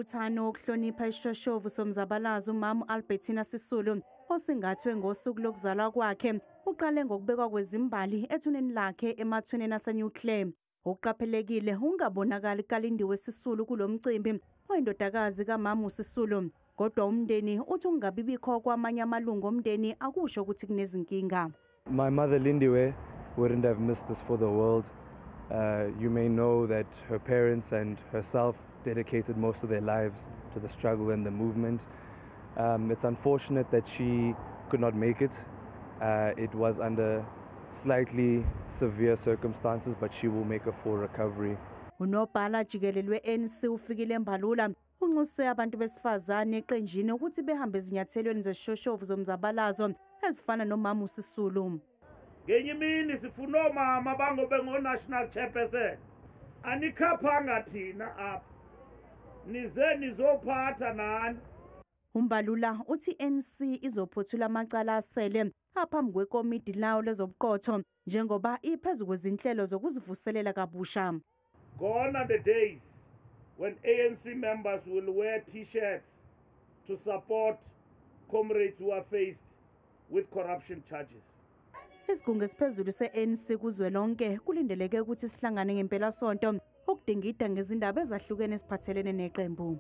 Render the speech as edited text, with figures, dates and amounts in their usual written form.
Umbuthano wokuhlonipha isishoshovu somzabalazo uMama U-Albertina Sisulu osingathwe ngosuku lokuzalwa kwakhe uqale ngokubekwa kwezimbali ethuneni lakhe emathuneni aseNuclear. Okuqaphelekile ungabonakali kalindiwe Sisulu kulo mcimbi oyindodakazi kaMama uSisulu, kodwa umndeni uthi ungabibikho kwamanye amalungu omndeni akusho ukuthi kunezinkinga. My mother Lindiwe wouldn't have missed this for the world. You may know that her parents and herself dedicated most of their lives to the struggle and the movement. It's unfortunate that she could not make it. It was under slightly severe circumstances, but she will make a full recovery. Unobhala Jikelele weANC uFikile Mbalula unxuse abantu besifazane eqenjini ukuthi behambe ezinyathelweni zesishoshovu zomzabalazo ezifana nomama uSisulu. Ngenye imini sifuna omama bangobe ngo-national chairperson. Anikhaphanga thina apha. Nize nizophatha nani. UMbalula uthi ANC izophothula amacala asele aphambi kwekomidi lawo lezobuqotho njengoba iphezu kwezinhlelo zokuzivuselela kabusha. Gone are the days when ANC members will wear T-shirts to support comrades who are faced with corruption charges. Isigungu esiphezulu se-ANC kuzwelonke kulindeleke ukuthi sihlangane ngempelasonto ukudingida ngezindaba ezahlukene eziphathelene neqembu.